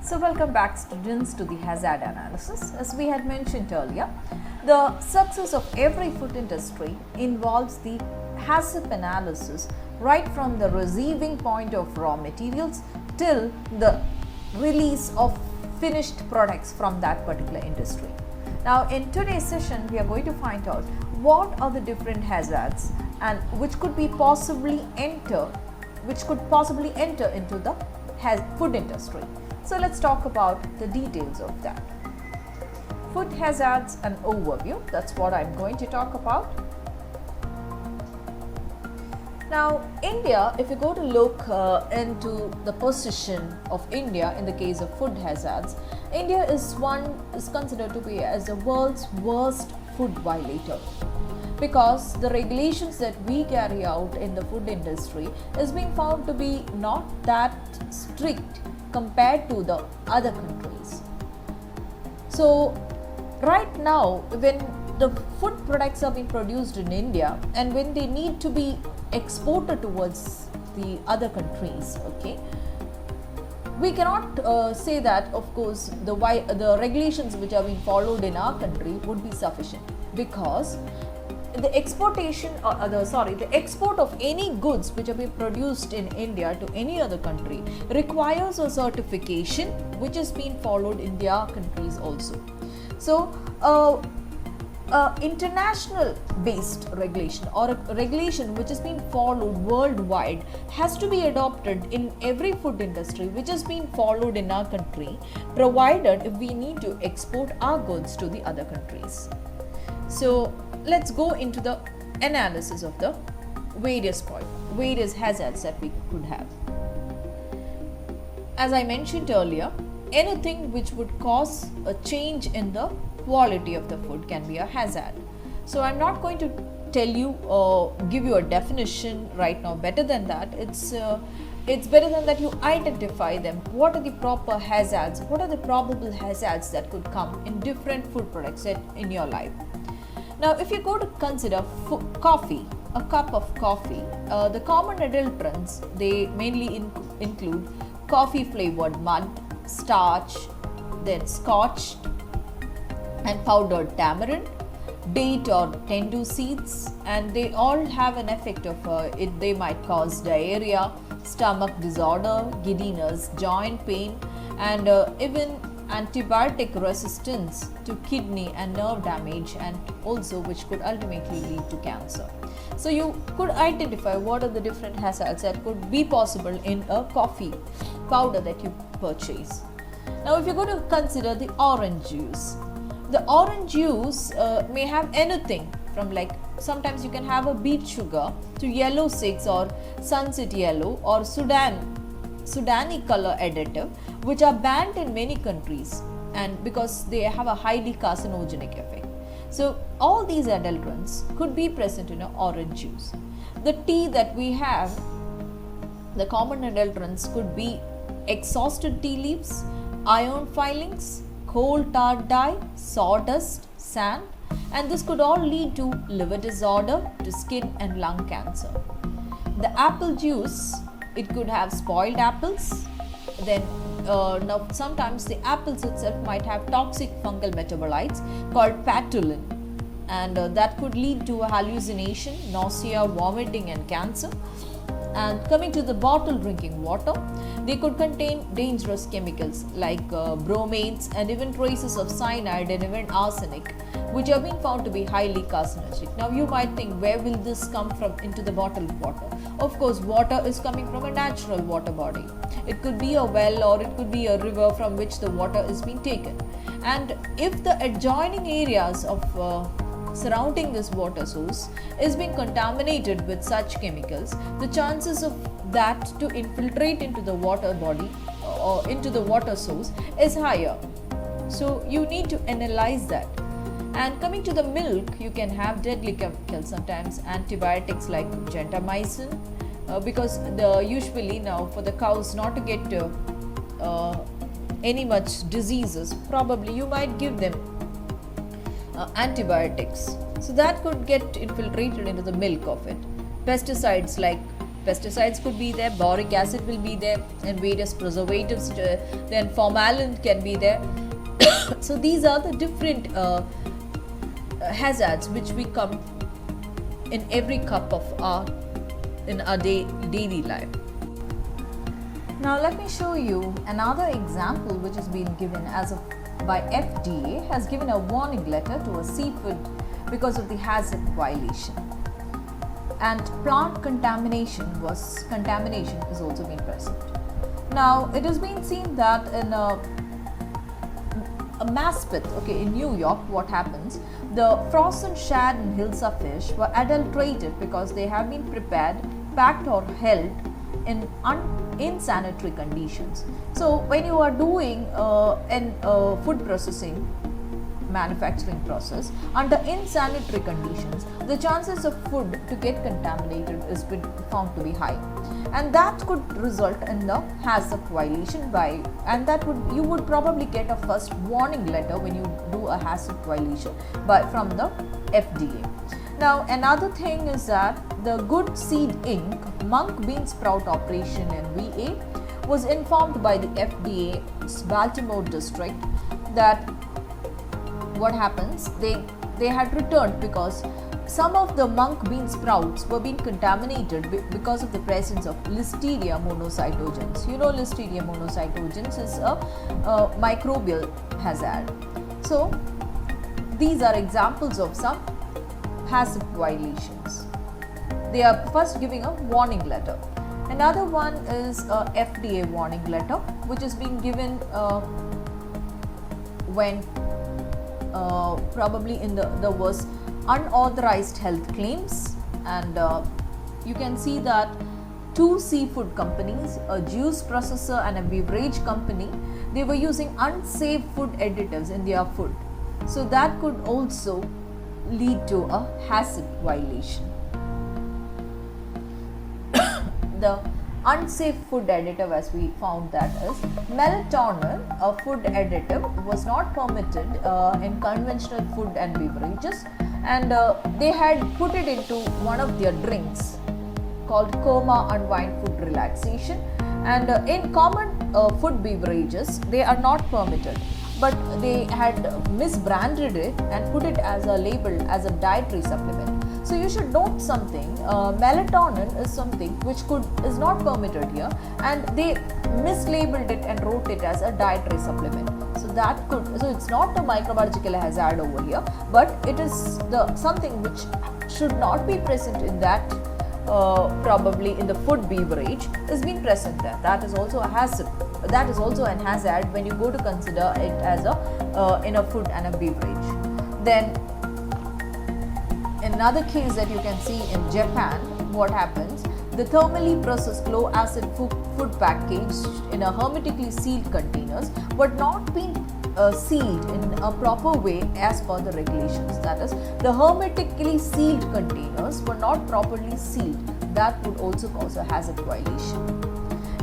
So welcome back students to the hazard analysis. As we had mentioned earlier, the success of every food industry involves the HACCP analysis right from the receiving point of raw materials till the release of finished products from that particular industry. Now in today's session we are going to find out what are the different hazards and which could possibly enter into the food industry. So let's talk about the details of that. Food hazards and overview, that's what I'm going to talk about. Now India, if you go to look into the position of India in the case of food hazards, India is considered to be as the world's worst food violator, because the regulations that we carry out in the food industry is being found to be not that strict compared to the other countries. So right now when the food products are being produced in India and when they need to be exported towards the other countries, okay, we cannot say that of course the regulations which are being followed in our country would be sufficient, because the export of any goods which are being produced in India to any other country requires a certification which is being followed in their countries also. So international based regulation or a regulation which is being followed worldwide has to be adopted in every food industry which is being followed in our country, provided if we need to export our goods to the other countries. So let's go into the analysis of the various hazards that we could have. As I mentioned earlier, anything which would cause a change in the quality of the food can be a hazard. So I'm not going to tell you give you a definition right now. Better than that, it's better than that you identify them. What are the proper hazards? What are the probable hazards that could come in different food products in your life? Now, if you go to consider coffee, a cup of coffee, the common adulterants, they mainly include coffee flavored mud, starch, then scotch and powdered tamarind, date or tendu seeds, and they all have an effect of they might cause diarrhea, stomach disorder, giddiness, joint pain, and even antibiotic resistance to kidney and nerve damage, and also which could ultimately lead to cancer. So you could identify what are the different hazards that could be possible in a coffee powder that you purchase. Now if you're going to consider the orange juice, the orange juice may have anything from, like, sometimes you can have a beet sugar to yellow 6 or sunset yellow or Sudani color additive, which are banned in many countries, and because they have a highly carcinogenic effect. So all these adulterants could be present in an orange juice. The tea that we have, the common adulterants could be exhausted tea leaves, iron filings, coal tar dye, sawdust, sand, and this could all lead to liver disorder, to skin and lung cancer. The apple juice, it could have spoiled apples. Then now sometimes the apples itself might have toxic fungal metabolites called patulin, and that could lead to a hallucination, nausea, vomiting and cancer. And coming to the bottled drinking water, they could contain dangerous chemicals like bromates and even traces of cyanide and even arsenic, which are being found to be highly carcinogenic. Now you might think, where will this come from into the bottled water? Of course, water is coming from a natural water body. It could be a well or it could be a river from which the water is being taken. And if the adjoining areas of surrounding this water source is being contaminated with such chemicals, the chances of that to infiltrate into the water body or into the water source is higher. So you need to analyze that. And coming to the milk, you can have deadly chemicals, sometimes antibiotics like gentamicin, because usually now for the cows not to get any much diseases, probably you might give them antibiotics. So that could get infiltrated into the milk of it. Pesticides like pesticides could be there, boric acid will be there, and various preservatives, then formalin can be there. So these are the different hazards which we come in every cup of our daily life. Now let me show you another example which has been given by FDA, has given a warning letter to a seafood because of the hazard violation. And plant contamination is also been present. Now it has been seen that in a Maspeth, in New York, what happens? The frozen shad and hilsa fish were adulterated because they have been prepared, packed or held in insanitary conditions. So when you are doing food processing, manufacturing process under insanitary conditions, the chances of food to get contaminated is found to be high, and that could result in the hazard violation you would probably get a first warning letter when you do a hazard violation from the FDA. Now another thing is that the Good Seed Inc. Monk Bean Sprout operation in VA was informed by the FDA's Baltimore district that what happens, they had returned because some of the monk bean sprouts were being contaminated because of the presence of Listeria monocytogenes. You know, Listeria monocytogenes is a microbial hazard. So these are examples of some hazard violations. They are first giving a warning letter. Another one is a FDA warning letter, which is being given when probably there was unauthorized health claims, and you can see that two seafood companies, a juice processor and a beverage company, they were using unsafe food additives in their food. So that could also lead to a hazard violation. The unsafe food additive, as we found, that is melatonin, a food additive, was not permitted in conventional food and beverages, and they had put it into one of their drinks called Coma Unwind Food Relaxation, and in common food beverages they are not permitted, but they had misbranded it and put it as a label as a dietary supplement. So you should note something, melatonin is something which is not permitted here, and they mislabeled it and wrote it as a dietary supplement. So it's not a microbiological hazard over here, but it is something which should not be present in that, probably in the food beverage is being present there. That is also a hazard. That is also an hazard when you go to consider it as in a food and a beverage. Then another case that you can see in Japan, what happens, the thermally processed low acid food packaged in a hermetically sealed containers but not being sealed in a proper way as per the regulations. That is, the hermetically sealed containers were not properly sealed. That would also cause a hazard violation.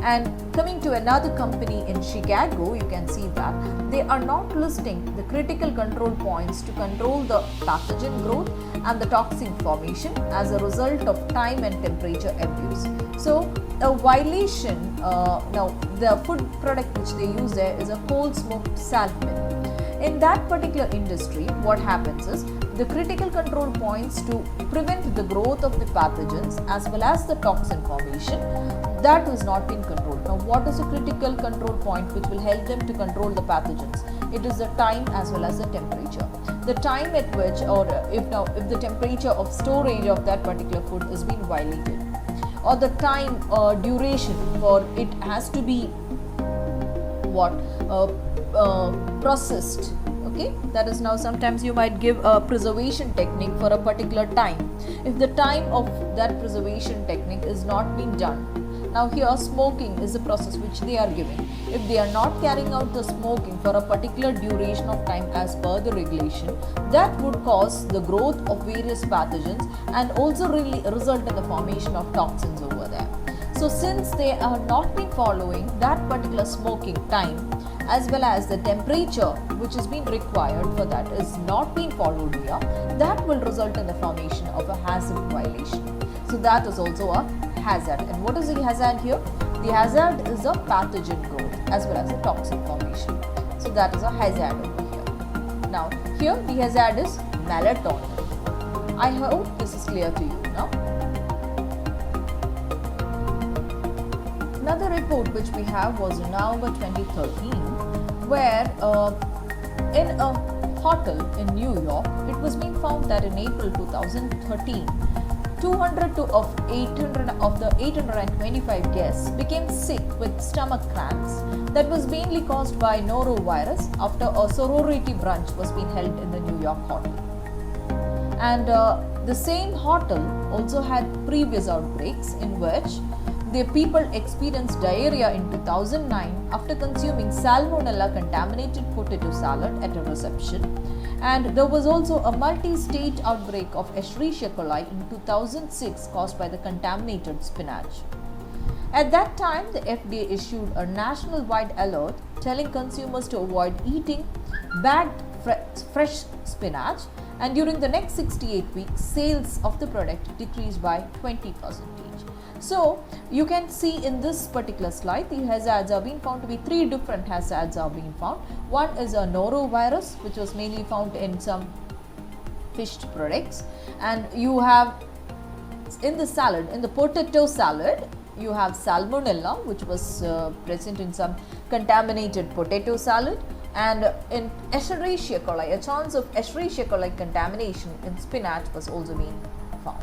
And coming to another company in Chicago, you can see that they are not listing the critical control points to control the pathogen growth and the toxin formation as a result of time and temperature abuse. So a violation, now the food product which they use there is a cold smoked salmon. In that particular industry, what happens is the critical control points to prevent the growth of the pathogens as well as the toxin formation, that was not in control. Now what is a critical control point which will help them to control the pathogens? It is the time as well as the temperature. The time at which, or if the temperature of storage of that particular food is being violated, or the time duration for it has to be processed. Okay, that is, now sometimes you might give a preservation technique for a particular time. If the time of that preservation technique is not being done, now here smoking is the process which they are giving. If they are not carrying out the smoking for a particular duration of time as per the regulation, that would cause the growth of various pathogens and also really result in the formation of toxins over there. So since they are not been following that particular smoking time as well as the temperature which is being required for that is not being followed here, that will result in the formation of a hazard violation. So that is also a hazard. And what is the hazard here? The hazard is a pathogen growth as well as a toxic formation. So that is a hazard over here. Now here the hazard is melatonin. I hope this is clear to you now. Another report which we have was in November 2013, where in a hotel in New York, it was being found that in April 2013, 200 of the 825 guests became sick with stomach cramps that was mainly caused by norovirus after a sorority brunch was being held in the New York hotel. And the same hotel also had previous outbreaks in which the people experienced diarrhea in 2009 after consuming salmonella contaminated potato salad at a reception, and there was also a multi-state outbreak of Escherichia coli in 2006 caused by the contaminated spinach. At that time, the FDA issued a national-wide alert telling consumers to avoid eating bagged fresh spinach, and during the next 68 weeks, sales of the product decreased by 20%. So you can see in this particular slide, the hazards are being found to be three different hazards are being found. One is a norovirus, which was mainly found in some fished products, and you have in the salad, in the potato salad, you have salmonella, which was present in some contaminated potato salad, and in Escherichia coli, a chance of Escherichia coli contamination in spinach was also being found.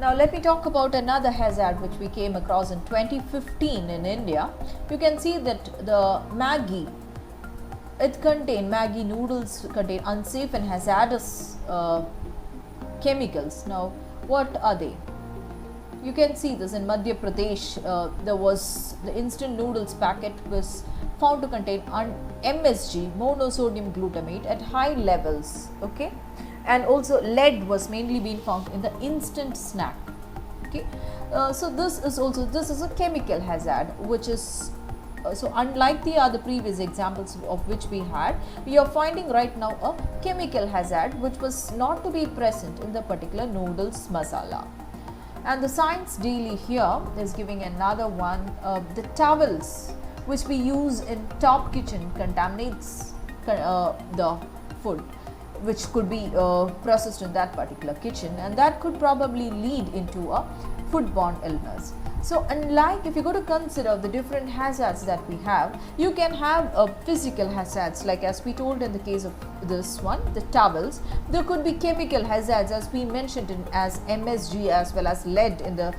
Now let me talk about another hazard which we came across in 2015 in India. You can see that the Maggi noodles contain unsafe and hazardous chemicals. Now what are they? You can see this in Madhya Pradesh. There was the instant noodles packet was found to contain MSG, monosodium glutamate, at high levels. Okay. And also lead was mainly being found in the instant snack. Okay, so this is a chemical hazard, which is so unlike the other previous examples of which we had, we are finding right now a chemical hazard which was not to be present in the particular noodles masala. And the Science Daily here is giving another one. The towels which we use in top kitchen contaminates the food which could be processed in that particular kitchen, and that could probably lead into a foodborne illness. So unlike if you go to consider the different hazards that we have, you can have physical hazards, like as we told in the case of this one, the towels. There could be chemical hazards as we mentioned as MSG as well as lead in the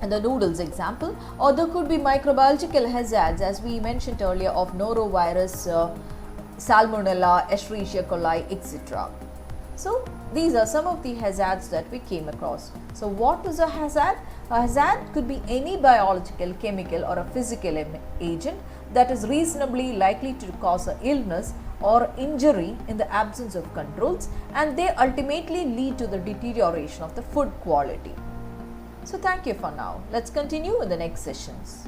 noodles example, or there could be microbiological hazards as we mentioned earlier of norovirus, salmonella, Escherichia coli, etc. So these are some of the hazards that we came across. So what is a hazard? A hazard could be any biological, chemical or a physical agent that is reasonably likely to cause an illness or injury in the absence of controls, and they ultimately lead to the deterioration of the food quality. So thank you for now. Let's continue in the next sessions.